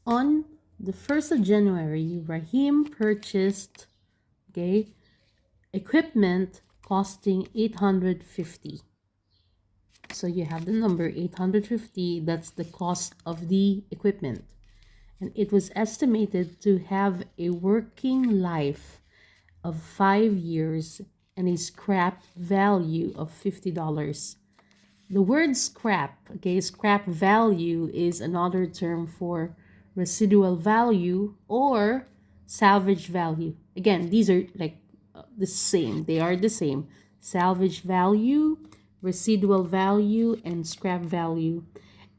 On the 1st of January, Rahim purchased, okay, equipment costing 850. So you have the number 850, that's the cost of the equipment. And it was estimated to have a working life of 5 years and a scrap value of $50. The word scrap, okay, scrap value is another term for residual value or salvage value. Again, these are like the same, they are the same. Salvage value, residual value, and scrap value.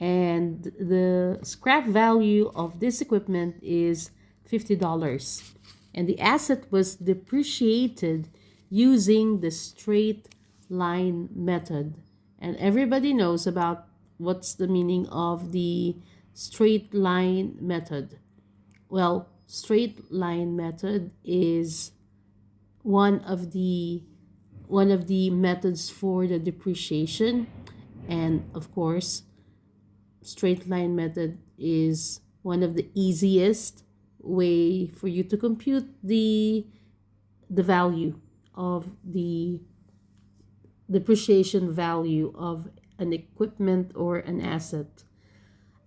And the scrap value of this equipment is $50. And the asset was depreciated using the straight line method. And everybody knows about what's the meaning of the straight line method. Well, straight line method is one of the methods for the depreciation, and of course straight line method is one of the easiest way for you to compute the value of the depreciation value of an equipment or an asset.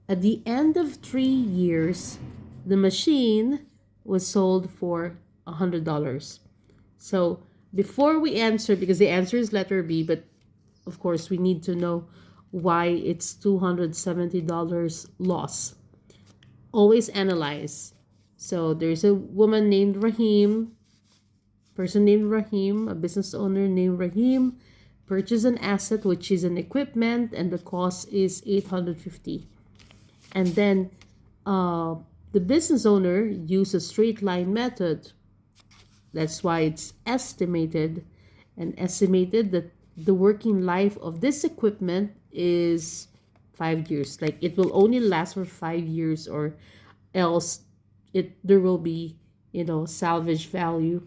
At the end of 3 years, the machine was sold for $100. So before we answer, because the answer is letter B, but of course we need to know why it's $270 loss. Always analyze. So there's a woman named Rahim, person named Rahim, a business owner named Rahim, purchase an asset which is an equipment and the cost is $850. And then the business owner used a straight line method. That's why it's estimated, and estimated that the working life of this equipment is 5 years. Like it will only last for 5 years, or else there will be, salvage value.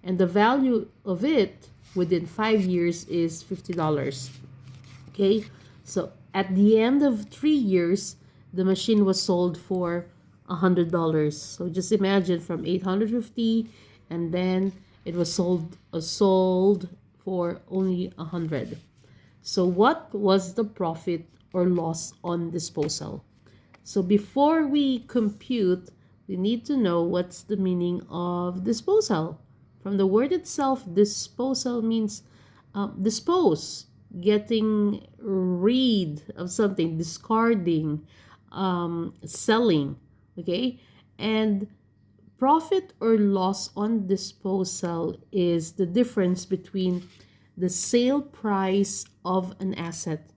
And the value of it within 5 years is $50. Okay, so at the end of 3 years, the machine was sold for $100. So just imagine from 850, and then it was sold for only 100. So what was the profit or loss on disposal? So before we compute, we need to know what's the meaning of disposal. From the word itself, disposal means dispose, getting rid of something, discarding, selling. Okay, and profit or loss on disposal is the difference between the sale price of an asset.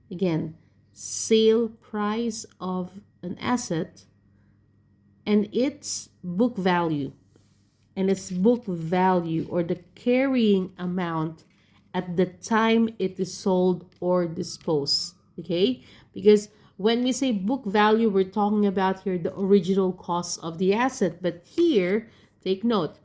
Again, sale price of an asset and its book value. And its book value, or the carrying amount at the time it is sold or disposed. Okay? Because when we say book value, we're talking about here the original cost of the asset. But here, take note,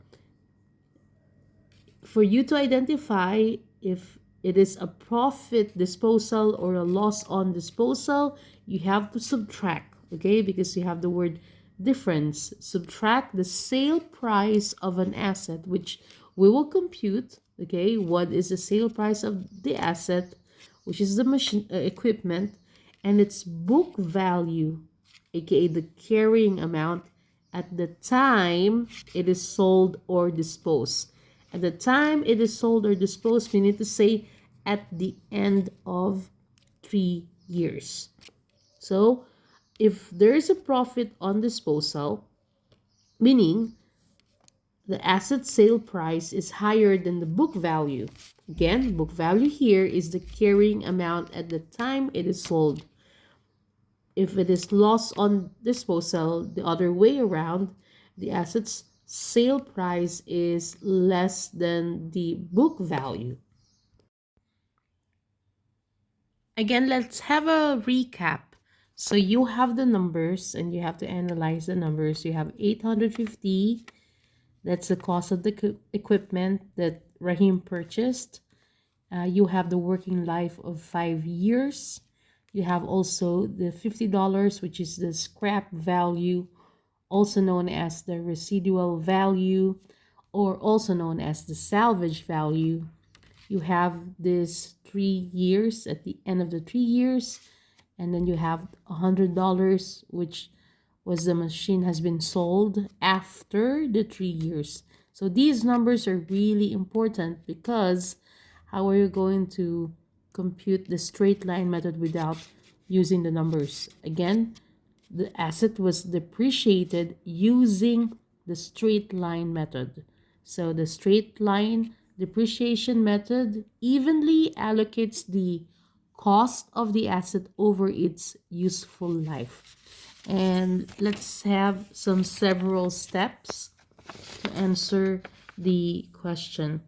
for you to identify if it is a profit disposal or a loss on disposal, you have to subtract, okay? Because you have the word difference. Subtract the sale price of an asset, which we will compute, okay? What is the sale price of the asset, which is the machine equipment, and its book value, aka the carrying amount at the time it is sold or disposed. At the time it is sold or disposed, we need to say at the end of 3 years. So if there is a profit on disposal, meaning the asset sale price is higher than the book value. Again, book value here is the carrying amount at the time it is sold. If it is loss on disposal, the other way around, the asset's sale price is less than the book value. Again, let's have a recap. So you have the numbers and you have to analyze the numbers. You have 850. That's the cost of the equipment that Rahim purchased. You have the working life of 5 years. You have also the $50, which is the scrap value also known as the residual value, or also known as the salvage value. You have this 3 years at the end of the 3 years, and then you have $100, which was the machine has been sold after the 3 years. So these numbers are really important, because how are you going to compute the straight line method without using the numbers? Again, the asset was depreciated using the straight line method. So the straight line depreciation method evenly allocates the cost of the asset over its useful life. And let's have some several steps to answer the question.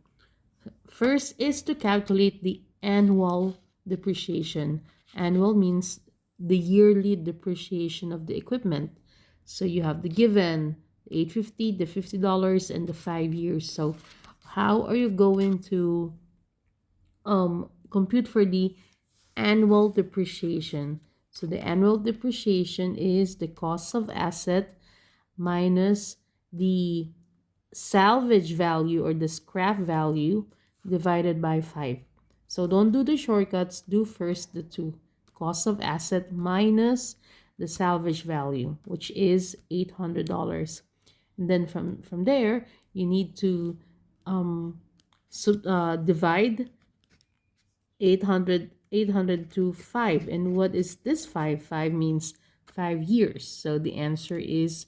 First is to calculate the annual depreciation. Annual means the yearly depreciation of the equipment. So you have the given, the 850, the $50, and the 5 years. So how are you going to compute for the annual depreciation? So the annual depreciation is the cost of asset minus the salvage value, or the scrap value, divided by 5. So don't do the shortcuts, do first the two. Cost of asset minus the salvage value, which is $800. And then from there, you need to divide 800 to 5. And what is this 5? 5 means 5 years. So the answer is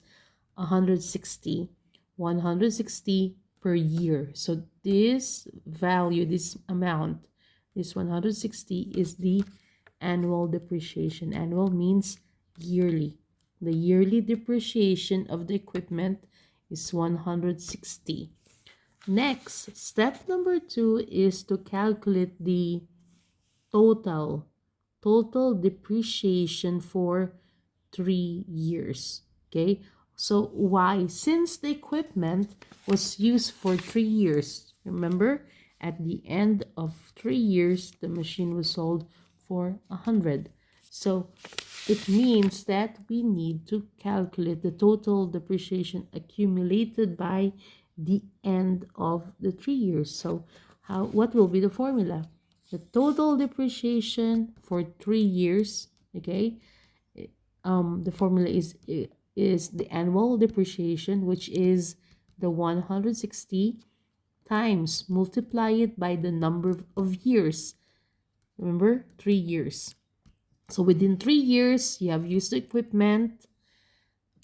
160. 160 per year. So this value, this amount, this 160 is the annual depreciation. Annual means yearly. The yearly depreciation of the equipment is 160. Next, step number 2 is to calculate the total depreciation for 3 years. Okay, so why? Since the equipment was used for 3 years, remember, at the end of 3 years the machine was sold for 100. So it means that we need to calculate the total depreciation accumulated by the end of the 3 years. So what will be the formula? The total depreciation for 3 years, okay? The formula is the annual depreciation, which is the 160 times, multiply it by the number of years. Remember, 3 years. So within 3 years, you have used the equipment.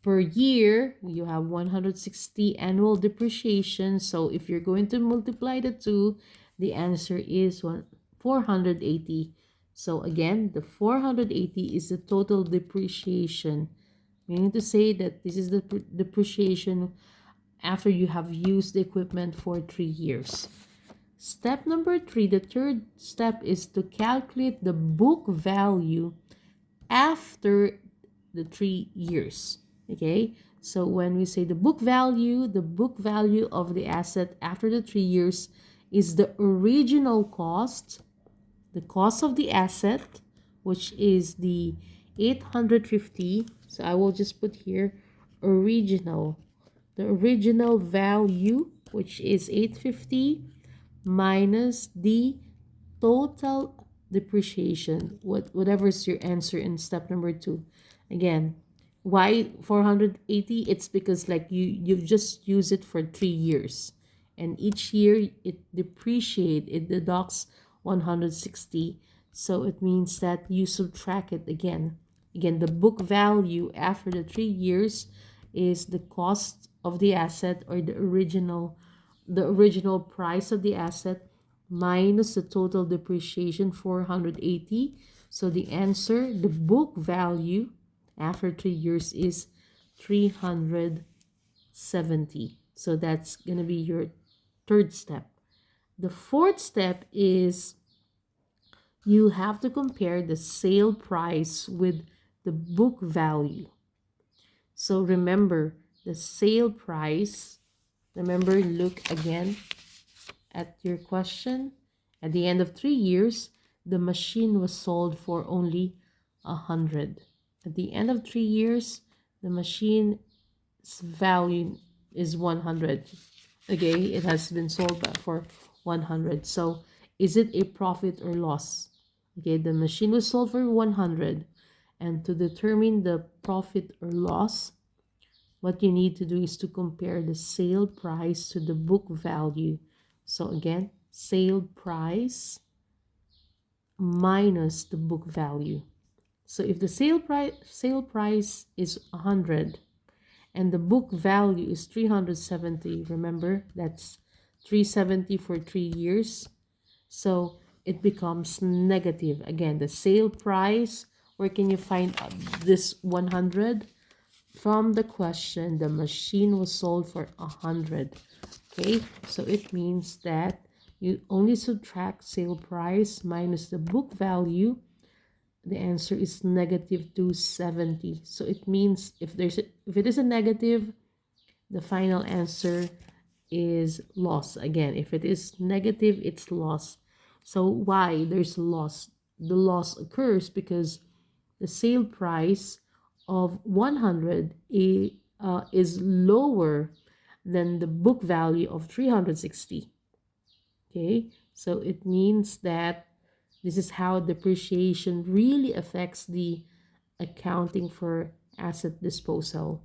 Per year, you have 160 annual depreciation. So if you're going to multiply the two, the answer is 480. So again, the 480 is the total depreciation, meaning to say that this is the depreciation after you have used the equipment for 3 years. Step number 3, the third step, is to calculate the book value after the 3 years. Okay, so when we say the book value of the asset after the 3 years is the original cost, the cost of the asset, which is the 850. So I will just put here original, the original value, which is 850, minus the total depreciation, whatever is your answer in step number 2. Again, why 480? It's because like you've just used it for 3 years, and each year it deducts 160. So it means that you subtract it again. The book value after the 3 years is the cost of the asset, or the original price of the asset, minus the total depreciation, 480. So the answer, the book value after 3 years, is 370. So that's going to be your third step. The fourth step is you have to compare the sale price with the book value. So remember the sale price. Remember, look again at your question. At the end of 3 years, the machine was sold for only 100. At the end of 3 years, the machine value is 100. Okay, it has been sold for 100. So is it a profit or loss? Okay, the machine was sold for 100. And to determine the profit or loss, what you need to do is to compare the sale price to the book value. So again, sale price minus the book value. So if the sale price is 100 and the book value is 370, remember that's 370 for 3 years. So it becomes negative. Again, the sale price, where can you find this 100? From the question, the machine was sold for 100. Okay, so it means that you only subtract sale price minus the book value. The answer is negative 270. So it means if it is a negative, the final answer is loss. Again, if it is negative, it's loss. So why there's loss? The loss occurs because the sale price of 100 is lower than the book value of 360. Okay, so it means that this is how depreciation really affects the accounting for asset disposal.